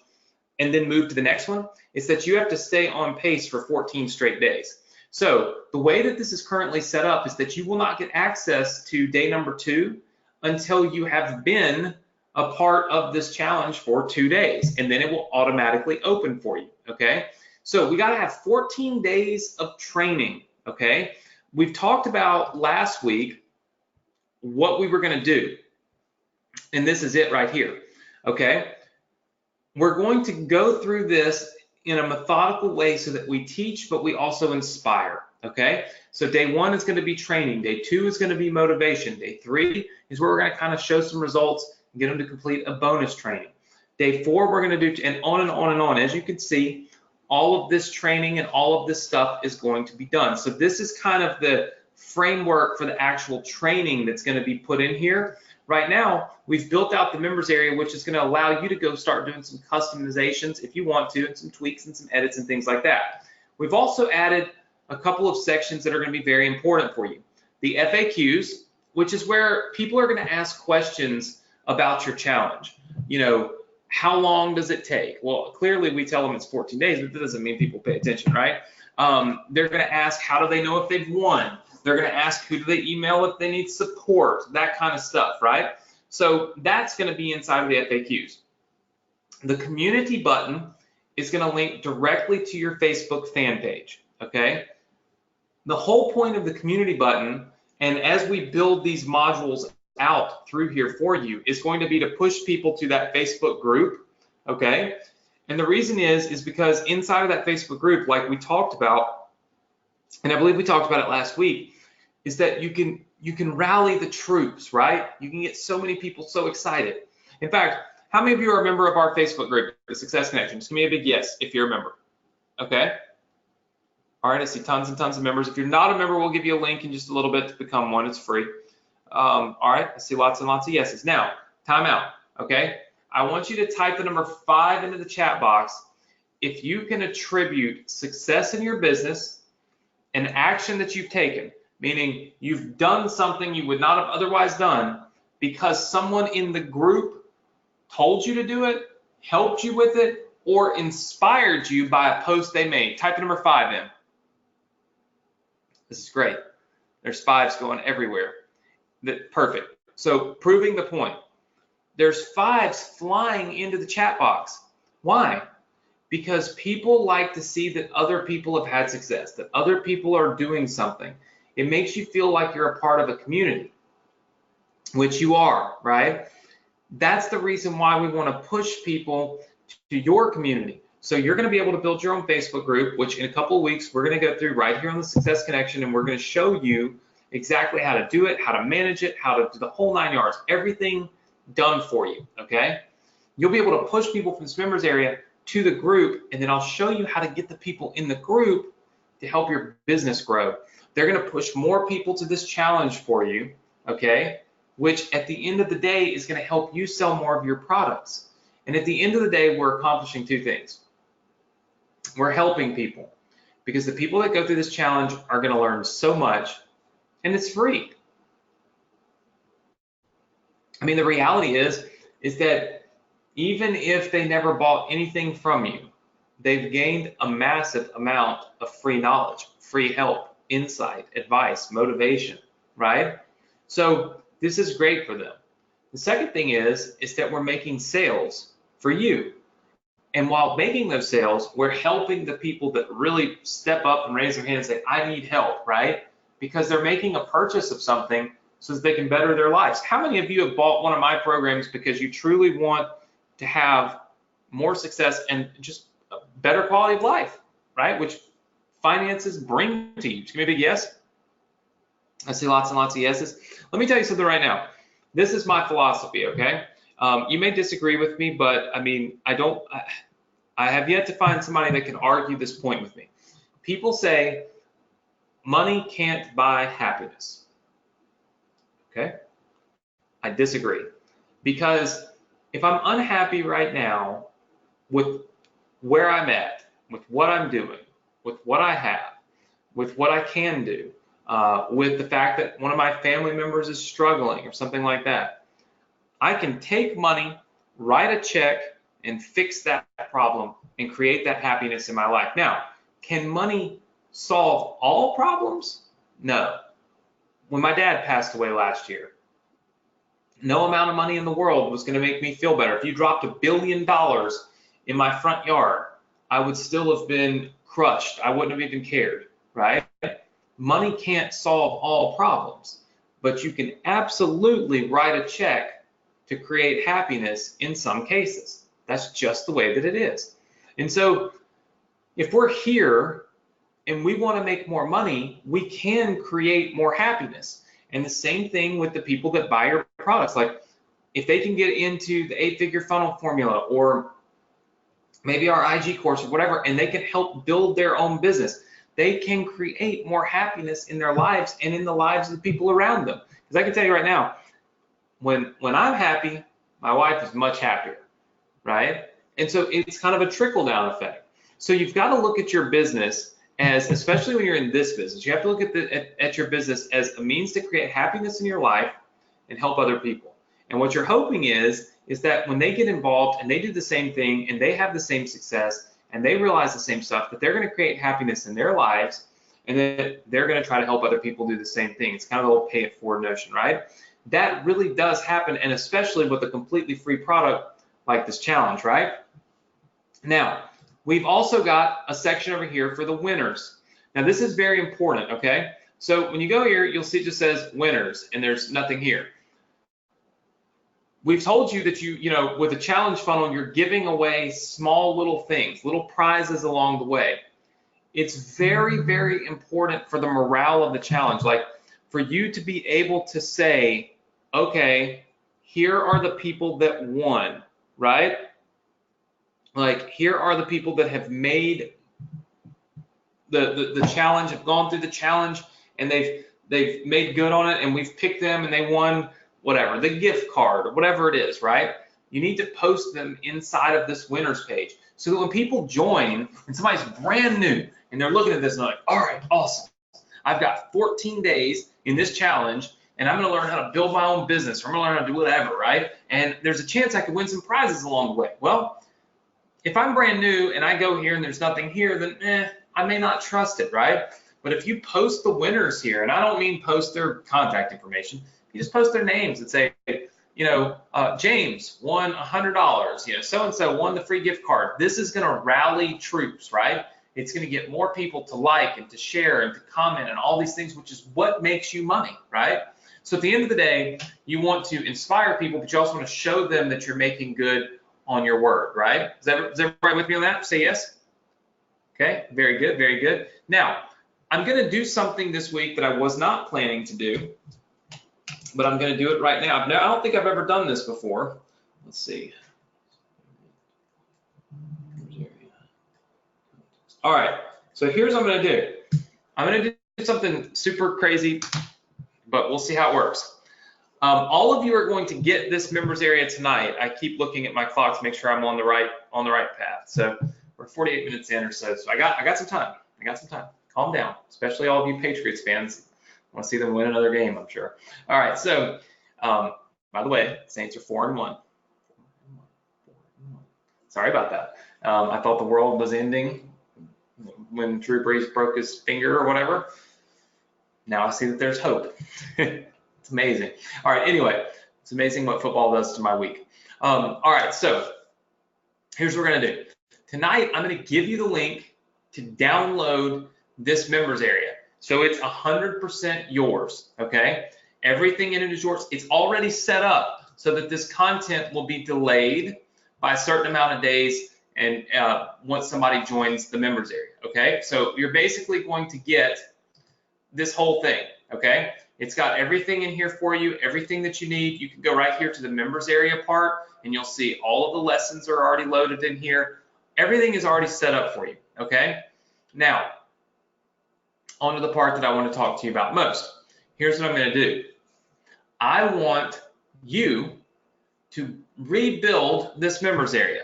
and then move to the next one. It's that you have to stay on pace for 14 straight days. So the way that this is currently set up is that you will not get access to day number 2 until you have been a part of this challenge for 2 days, and then it will automatically open for you, okay? So we gotta have 14 days of training, okay? We've talked about last week what we were gonna do, and this is it right here, okay? We're going to go through this in a methodical way so that we teach, but we also inspire, Okay, so day 1 is going to be training. Day 2 is going to be motivation. Day 3 is where we're going to kind of show some results and get them to complete a bonus training. Day 4, we're going to do, and on and on and on. As you can see, all of this training and all of this stuff is going to be done. So this is kind of the framework for the actual training that's going to be put in here. Right now, we've built out the members area, which is going to allow you to go start doing some customizations if you want to, and some tweaks and some edits and things like that. We've also added a couple of sections that are going to be very important for you. The FAQs, which is where people are going to ask questions about your challenge. You know, how long does it take? Well, clearly we tell them it's 14 days, but that doesn't mean people pay attention, right? They're going to ask, how do they know if they've won? They're going to ask, who do they email if they need support? That kind of stuff, right? So that's going to be inside of the FAQs. The community button is going to link directly to your Facebook fan page, okay? The whole point of the community button, and as we build these modules out through here for you, is going to be to push people to that Facebook group, okay? And the reason is because inside of that Facebook group, like we talked about, and I believe we talked about it last week, is that you can rally the troops, right? You can get so many people so excited. In fact, how many of you are a member of our Facebook group, the Success Connection? Just give me a big yes if you're a member, okay? All right, I see tons and tons of members. If you're not a member, we'll give you a link in just a little bit to become one. It's free. All right, I see lots and lots of yeses. Now, time out, okay? I want you to type the number 5 into the chat box if you can attribute success in your business, an action that you've taken, meaning you've done something you would not have otherwise done because someone in the group told you to do it, helped you with it, or inspired you by a post they made. Type the number 5 in. This is great. There's 5s going everywhere. Perfect. So proving the point. There's 5s flying into the chat box. Why? Because people like to see that other people have had success, that other people are doing something. It makes you feel like you're a part of a community, which you are, right? That's the reason why we want to push people to your community. So you're going to be able to build your own Facebook group, which in a couple of weeks, we're going to go through right here on the Success Connection, and we're going to show you exactly how to do it, how to manage it, how to do the whole 9 yards, everything done for you, okay? You'll be able to push people from this members area to the group, and then I'll show you how to get the people in the group to help your business grow. They're going to push more people to this challenge for you, okay? Which at the end of the day is going to help you sell more of your products. And at the end of the day, we're accomplishing 2 things. We're helping people because the people that go through this challenge are going to learn so much, and it's free. I mean, the reality is that even if they never bought anything from you, they've gained a massive amount of free knowledge, free help, insight, advice, motivation, right? So this is great for them. The second thing is that we're making sales for you. And while making those sales, we're helping the people that really step up and raise their hand and say, I need help, right? Because they're making a purchase of something so that they can better their lives. How many of you have bought one of my programs because you truly want to have more success and just a better quality of life, right? Which finances bring to you. Just give me a big yes. I see lots and lots of yeses. Let me tell you something right now. This is my philosophy, okay? You may disagree with me, but I mean, I have yet to find somebody that can argue this point with me. People say money can't buy happiness, okay? I disagree, because if I'm unhappy right now with where I'm at, with what I'm doing, with what I have, with what I can do, with the fact that one of my family members is struggling or something like that, I can take money, write a check, and fix that problem and create that happiness in my life. Now, can money solve all problems? No. When my dad passed away last year, no amount of money in the world was going to make me feel better. If you dropped $1 billion in my front yard, I would still have been crushed. I wouldn't have even cared, right? Money can't solve all problems, but you can absolutely write a check to create happiness in some cases. That's just the way that it is. And so if we're here and we want to make more money, we can create more happiness. And the same thing with the people that buy your products. Like if they can get into the 8-figure funnel formula or maybe our IG course or whatever, and they can help build their own business, they can create more happiness in their lives and in the lives of the people around them. Because I can tell you right now, when I'm happy, my wife is much happier, right? And so it's kind of a trickle-down effect. So you've got to look at your business as, especially when you're in this business, you have to look at your business as a means to create happiness in your life and help other people. And what you're hoping is that when they get involved and they do the same thing and they have the same success and they realize the same stuff, that they're going to create happiness in their lives and that they're going to try to help other people do the same thing. It's kind of the old pay it forward notion, right? That really does happen, and especially with a completely free product like this challenge, right? Now, we've also got a section over here for the winners. Now, this is very important, okay? So when you go here, you'll see it just says winners, and there's nothing here. We've told you that you know, with a challenge funnel, you're giving away small little things, little prizes along the way. It's very, very important for the morale of the challenge, like for you to be able to say, okay, here are the people that won, right? Like here are the people that have made the challenge, have gone through the challenge, and they've made good on it, and we've picked them and they won whatever, the gift card or whatever it is, right? You need to post them inside of this winners page so that when people join and somebody's brand new and they're looking at this and they're like, all right, awesome. I've got 14 days in this challenge and I'm going to learn how to build my own business, or I'm going to learn how to do whatever, right? And there's a chance I could win some prizes along the way. Well, if I'm brand new and I go here and there's nothing here, then I may not trust it, right? But if you post the winners here, and I don't mean post their contact information, you just post their names and say, you know, James won $100, you know, so-and-so won the free gift card. This is going to rally troops, right? It's going to get more people to like and to share and to comment and all these things, which is what makes you money, right? So at the end of the day, you want to inspire people, but you also want to show them that you're making good on your word, right? Is everybody with me on that? Say yes. Okay, very good, very good. Now, I'm going to do something this week that I was not planning to do, but I'm going to do it right now. Now, I don't think I've ever done this before. Let's see. All right, so here's what I'm going to do. I'm going to do something super crazy, but we'll see how it works. All of you are going to get this members area tonight. I keep looking at my clock to make sure I'm on the right path. So we're 48 minutes in or so. So I got some time. I got some time. Calm down, especially all of you Patriots fans. I want to see them win another game, I'm sure. All right, so by the way, Saints are 4-1. Sorry about that. I thought the world was ending when Drew Brees broke his finger or whatever. Now I see that there's hope. It's amazing. All right, anyway, it's amazing what football does to my week. All right, so here's what we're gonna do. Tonight, I'm gonna give you the link to download this members area. So it's 100% yours, okay? Everything in it is yours. It's already set up so that this content will be delayed by a certain amount of days and once somebody joins the members area, okay? So you're basically going to get this whole thing, okay? It's got everything in here for you, everything that you need. You can go right here to the members area part and you'll see all of the lessons are already loaded in here. Everything is already set up for you, okay? Now, on to the part that I want to talk to you about most. Here's what I'm going to do. I want you to rebuild this members area.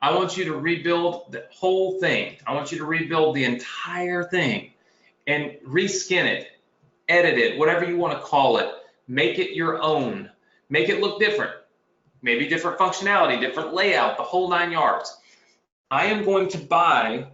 I want you to rebuild the whole thing. I want you to rebuild the entire thing and reskin it, edit it, whatever you want to call it. Make it your own. Make it look different. Maybe different functionality, different layout, the whole 9 yards. I am going to buy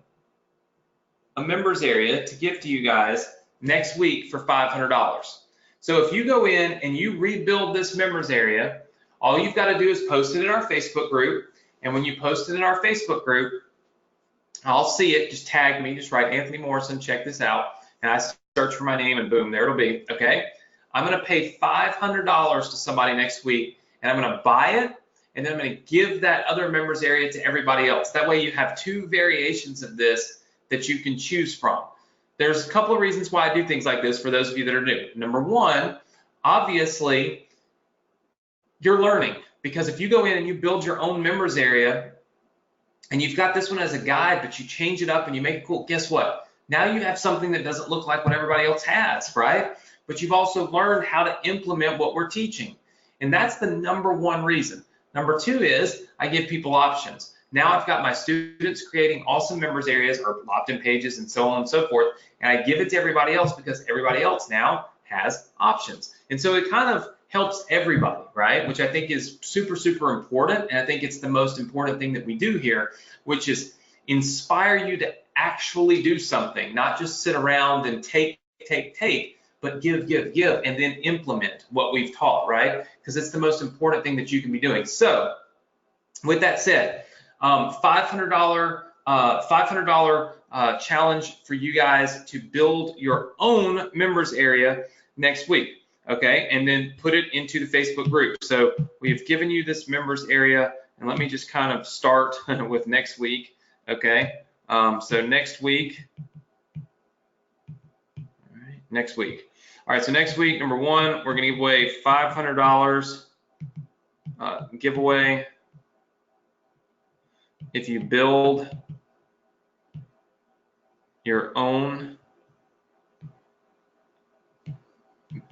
a members area to give to you guys next week for $500. So if you go in and you rebuild this members area, all you've got to do is post it in our Facebook group. And when you post it in our Facebook group, I'll see it. Just tag me, just write Anthony Morrison, check this out. And I search for my name and boom, there it'll be, okay? I'm gonna pay $500 to somebody next week and I'm gonna buy it and then I'm gonna give that other members area to everybody else. That way you have 2 variations of this that you can choose from. there's a couple of reasons why I do things like this for those of you that are new. Number one, obviously, you're learning, because if you go in and you build your own members area and you've got this one as a guide, but you change it up and you make it cool, guess what? Now you have something that doesn't look like what everybody else has, right? But you've also learned how to implement what we're teaching. And that's the number one reason. Number two is I give people options. Now I've got my students creating awesome members areas or opt-in pages and so on and so forth, and I give it to everybody else because everybody else now has options. And so it kind of helps everybody, right? Which I think is super, super important. And I think it's the most important thing that we do here, which is inspire you to actually do something, not just sit around and take, but give, and then implement what we've taught, right? Because it's the most important thing that you can be doing. So with that said, $500 challenge for you guys to build your own members area next week, okay? And then put it into the Facebook group. So we've given you this members area, and let me just kind of start with next week, okay? So next week, All right, so next week, number one, we're gonna give away $500 giveaway if you build your own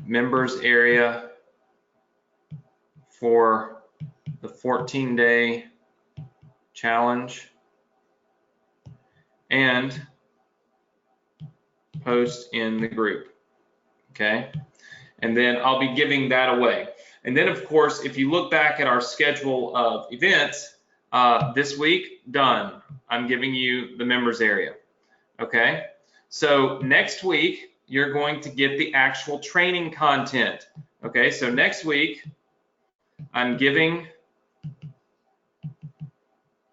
members area for the 14-day challenge and post in the group, okay? And then I'll be giving that away. And then, of course, if you look back at our schedule of events, this week, done. I'm giving you the members area, okay? So next week, you're going to get the actual training content, okay? So next week, I'm giving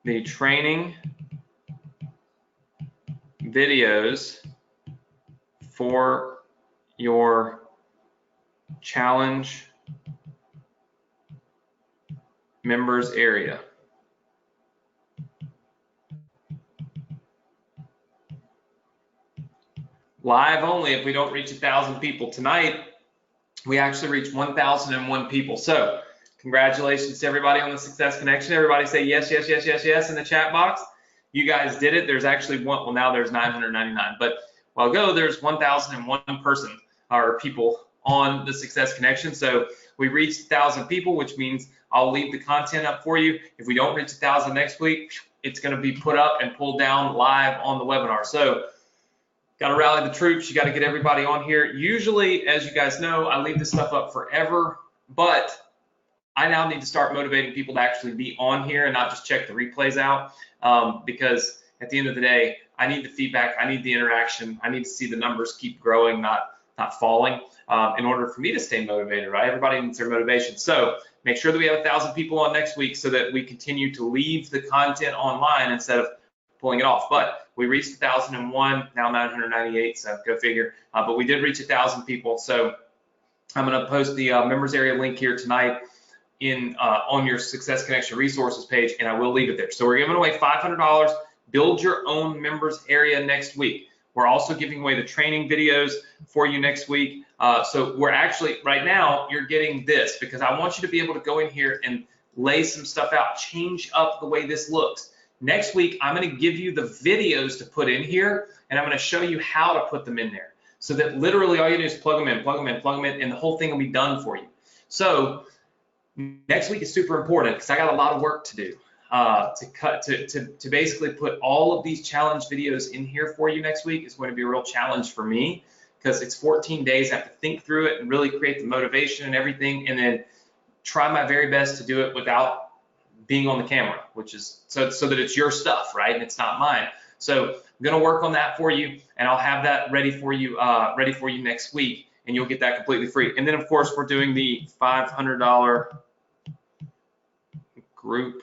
the training videos for your challenge members area. Live only if we don't reach 1,000 people. Tonight, we actually reached 1,001 people. So congratulations to everybody on the Success Connection. Everybody say yes, yes, yes, yes, yes in the chat box. You guys did it. There's actually one, well, now there's 999, but a while ago there's 1,001 person or people on the Success Connection. So we reached 1,000 people, which means I'll leave the content up for you. If we don't reach 1,000 next week, it's going to be put up and pulled down live on the webinar. So got to rally the troops. You got to get everybody on here. Usually, as you guys know, I leave this stuff up forever, but I now need to start motivating people to actually be on here and not just check the replays out, because at the end of the day, I need the feedback, I need the interaction, I need to see the numbers keep growing, not falling, in order for me to stay motivated, right? Everybody needs their motivation. So make sure that we have 1,000 people on next week so that we continue to leave the content online instead of pulling it off. But we reached 1,001, now 998, so go figure. But we did reach 1,000 people. So I'm going to post the members area link here tonight in on your Success Connection resources page, and I will leave it there. So we're giving away $500. Build your own members area next week. We're also giving away the training videos for you next week. So we're actually, right now, you're getting this because I want you to be able to go in here and lay some stuff out, change up the way this looks. Next week, I'm going to give you the videos to put in here, and I'm going to show you how to put them in there so that literally all you do is plug them in, and the whole thing will be done for you. So next week is super important because I got a lot of work to do to basically put all of these challenge videos in here for you next week. Is going to be a real challenge for me because it's 14 days. I have to think through it and really create the motivation and everything, and then try my very best to do it without being on the camera, which is so that it's your stuff, right? And it's not mine. So I'm going to work on that for you, and I'll have that ready for you next week, and you'll get that completely free. And then, of course, we're doing the $500 group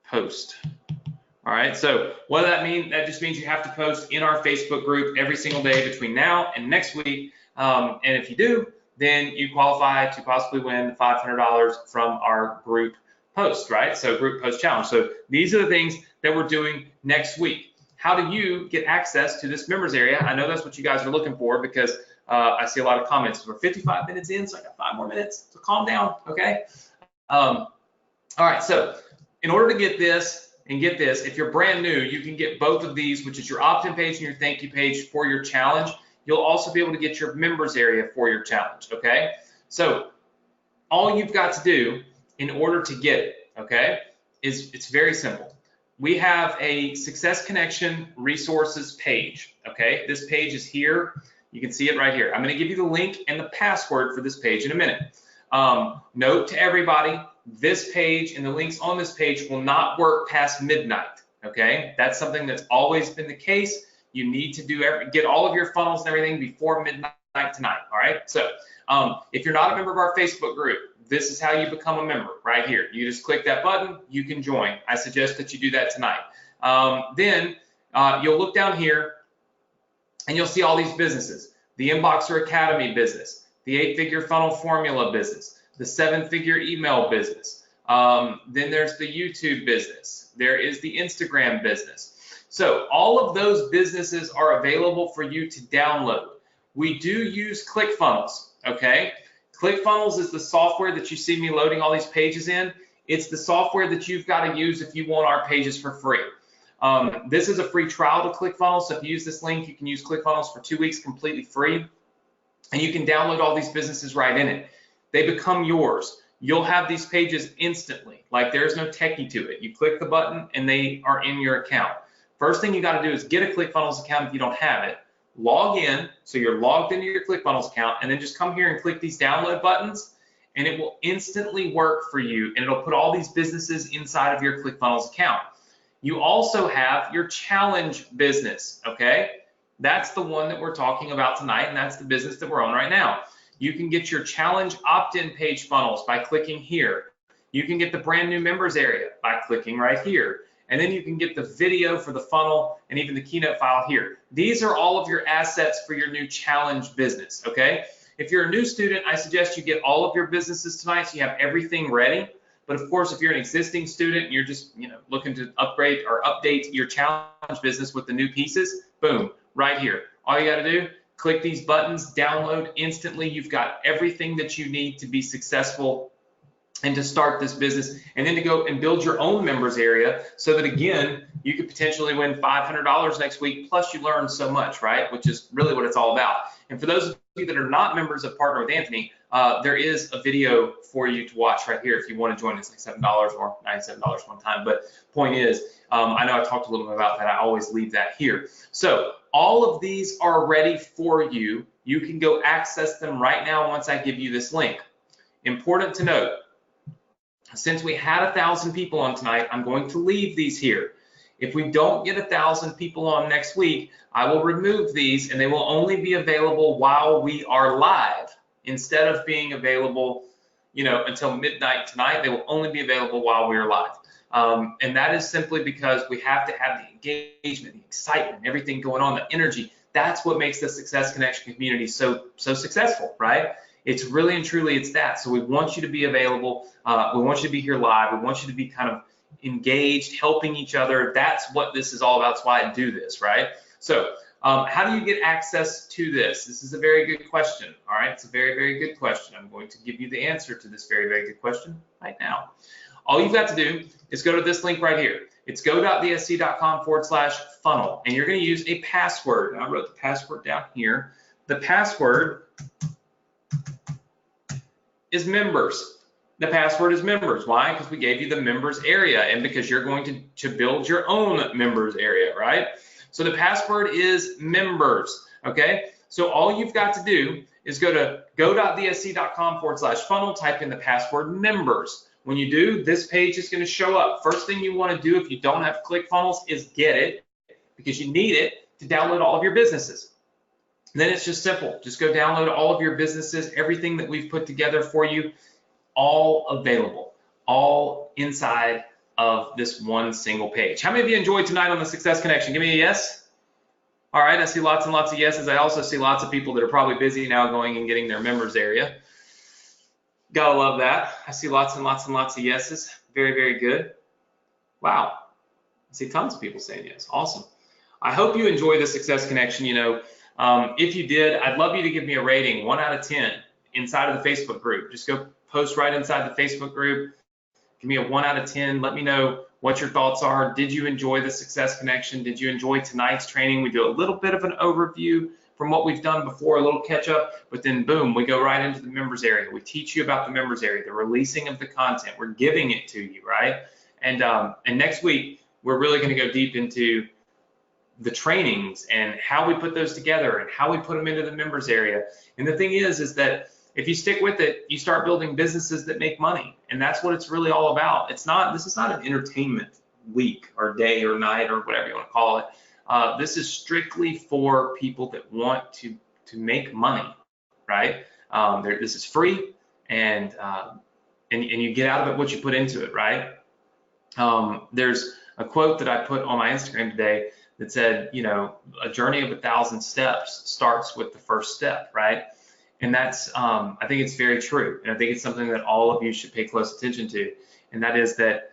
post. All right, so what does that mean? That just means you have to post in our Facebook group every single day between now and next week. And if you do, then you qualify to possibly win the $500 from our group post, right? So group post challenge. So these are the things that we're doing next week. how do you get access to this members area? I know that's what you guys are looking for because I see a lot of comments. We're 55 minutes in, so I got 5 more minutes, so calm down, okay? All right, so in order to get this, if you're brand new, you can get both of these, which is your opt-in page and your thank you page for your challenge. You'll also be able to get your members area for your challenge, okay? So all you've got to do in order to get it, okay, is it's very simple. We have a Success Connection resources page, okay? This page is here. You can see it right here. I'm going to give you the link and the password for this page in a minute. Note to everybody, this page and the links on this page will not work past midnight, okay? That's something that's always been the case. You need to get all of your funnels and everything before midnight tonight, all right? So if you're not a member of our Facebook group, this is how you become a member right here. You just click that button, you can join. I suggest that you do that tonight. Then you'll look down here and you'll see all these businesses. The Inboxer Academy business, the 8-figure funnel formula business, the 7-figure email business. Then there's the YouTube business. There is the Instagram business. So all of those businesses are available for you to download. We do use ClickFunnels, okay? ClickFunnels is the software that you see me loading all these pages in. It's the software that you've got to use if you want our pages for free. This is a free trial to ClickFunnels, so if you use this link, you can use ClickFunnels for 2 weeks completely free, and you can download all these businesses right in it. They become yours. You'll have these pages instantly, like there's no techie to it. You click the button and they are in your account. First thing you got to do is get a ClickFunnels account if you don't have it. Log in, so you're logged into your ClickFunnels account, and then just come here and click these download buttons, and it will instantly work for you, and it'll put all these businesses inside of your ClickFunnels account. You also have your challenge business, okay? That's the one that we're talking about tonight, and that's the business that we're on right now. You can get your challenge opt-in page funnels by clicking here. You can get the brand new members area by clicking right here. And then you can get the video for the funnel and even the keynote file here. These are all of your assets for your new challenge business, okay? If you're a new student, I suggest you get all of your businesses tonight so you have everything ready. But of course, if you're an existing student and you're just looking to upgrade or update your challenge business with the new pieces, boom, right here. All you got to do, click these buttons, download instantly. You've got everything that you need to be successful and to start this business, and then to go and build your own members area so that, again, you could potentially win $500 next week, plus you learn so much, right? Which is really what it's all about. And for those of you that are not members of Partner with Anthony, there is a video for you to watch right here if you want to join. It's like $7 or $97 one time. But point is, I know I talked a little bit about that. I always leave that here. So all of these are ready for you. You can go access them right now once I give you this link. Important to note, since we had 1,000 people on tonight, I'm going to leave these here. If we don't get 1,000 people on next week, I will remove these, and they will only be available while we are live. Instead of being available, until midnight tonight, they will only be available while we are live. And that is simply because we have to have the engagement, the excitement, everything going on, the energy. That's what makes the Success Connection community so successful, right? It's really and truly, it's that. So we want you to be available. We want you to be here live. We want you to be kind of engaged, helping each other. That's what this is all about. That's why I do this, right? So how do you get access to this? This is a very good question, all right? It's a very, very good question. I'm going to give you the answer to this very, very good question right now. All you've got to do is go to this link right here. It's go.thsc.com/funnel, and you're going to use a password. I wrote the password down here. The password is members. The password is members. Why? Because we gave you the members area, and because you're going to build your own members area, right? So the password is members, okay? So all you've got to do is go to go.thsc.com/funnel, type in the password members. When you do, this page is going to show up. First thing you want to do if you don't have ClickFunnels is get it, because you need it to download all of your businesses. Then it's just simple. Just go download all of your businesses, everything that we've put together for you, all available, all inside of this one single page. How many of you enjoyed tonight on the Success Connection? Give me a yes. All right, I see lots and lots of yeses. I also see lots of people that are probably busy now going and getting their members area. Gotta love that. I see lots and lots and lots of yeses. Very, very good. Wow. I see tons of people saying yes. Awesome. I hope you enjoy the Success Connection. If you did, I'd love you to give me a rating, 1 out of 10, inside of the Facebook group. Just go post right inside the Facebook group. Give me a 1 out of 10. Let me know what your thoughts are. Did you enjoy the Success Connection? Did you enjoy tonight's training? We do a little bit of an overview from what we've done before, a little catch up, but then boom, we go right into the members area. We teach you about the members area, the releasing of the content. We're giving it to you, right? And next week, we're really going to go deep into the trainings and how we put those together and how we put them into the members area. And the thing is that if you stick with it, you start building businesses that make money. And that's what it's really all about. This is not an entertainment week or day or night or whatever you want to call it. This is strictly for people that want to make money, right? This is free, and you get out of it what you put into it, right? There's a quote that I put on my Instagram today that said, a journey of 1,000 steps starts with the first step, right? And that's, I think it's very true. And I think it's something that all of you should pay close attention to. And that is that,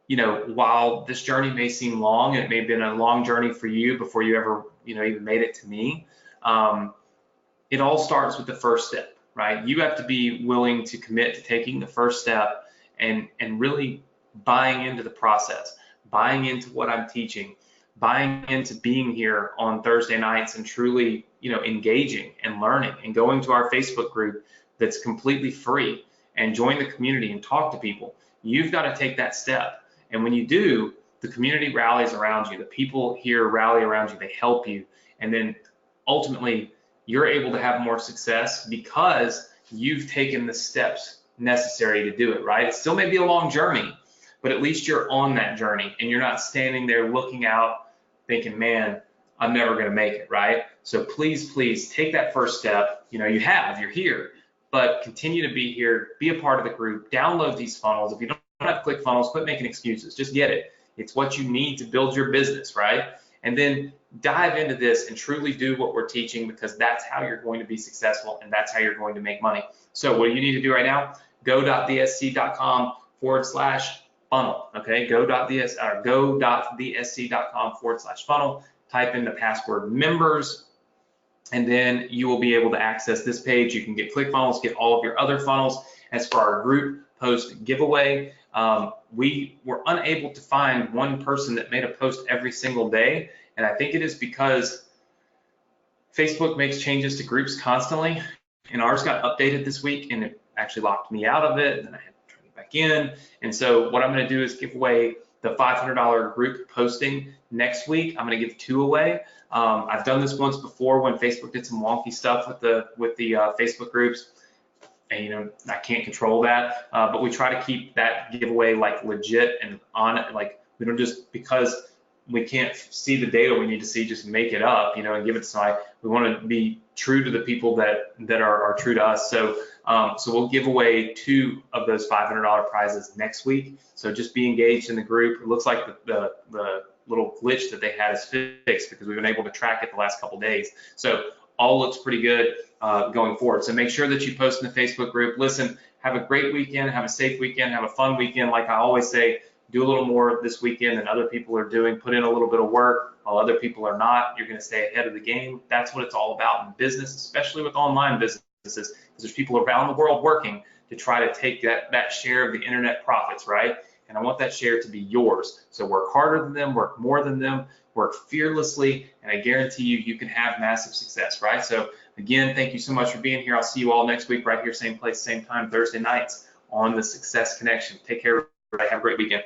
while this journey may seem long, and it may have been a long journey for you before you ever, even made it to me, it all starts with the first step, right? You have to be willing to commit to taking the first step and really buying into the process, buying into what I'm teaching, buying into being here on Thursday nights and truly, engaging and learning and going to our Facebook group that's completely free and join the community and talk to people. You've got to take that step. And when you do, the community rallies around you. The people here rally around you. They help you. And then ultimately, you're able to have more success because you've taken the steps necessary to do it, right? It still may be a long journey, but at least you're on that journey and you're not standing there looking out thinking, man, I'm never going to make it, right? So please take that first step. You're here, but continue to be here, be a part of the group, download these funnels. If you don't have ClickFunnels, quit making excuses, just get it. It's what you need to build your business, right? And then dive into this and truly do what we're teaching, because that's how you're going to be successful and that's how you're going to make money. So what do you need to do right now? go.thesc.com/funnel, okay? go.thesc.com/funnel. Type in the password members, and then you will be able to access this page. You can get ClickFunnels, get all of your other funnels. As for our group post giveaway, we were unable to find one person that made a post every single day, and I think it is because Facebook makes changes to groups constantly, and ours got updated this week, and it actually locked me out of it, and then I had to turn it back in. And so what I'm going to do is give away the $500 group posting next week. I'm going to give 2 away. I've done this once before when Facebook did some wonky stuff with the Facebook groups, and I can't control that. But we try to keep that giveaway like legit and on it. Like we don't just because we can't see the data we need to see just make it up, and give it to somebody. We want to be true to the people that are true to us. So we'll give away 2 of those $500 prizes next week. So just be engaged in the group. It looks like the little glitch that they had is fixed because we've been able to track it the last couple days. So all looks pretty good going forward. So make sure that you post in the Facebook group. Listen, have a great weekend, have a safe weekend, have a fun weekend. Like I always say, do a little more this weekend than other people are doing. Put in a little bit of work while other people are not. You're going to stay ahead of the game. That's what it's all about in business, especially with online businesses, because there's people around the world working to try to take that share of the internet profits, right? And I want that share to be yours. So work harder than them, work more than them, work fearlessly, and I guarantee you can have massive success, right? So again, thank you so much for being here. I'll see you all next week right here, same place, same time, Thursday nights on the Success Connection. Take care, everybody. Have a great weekend.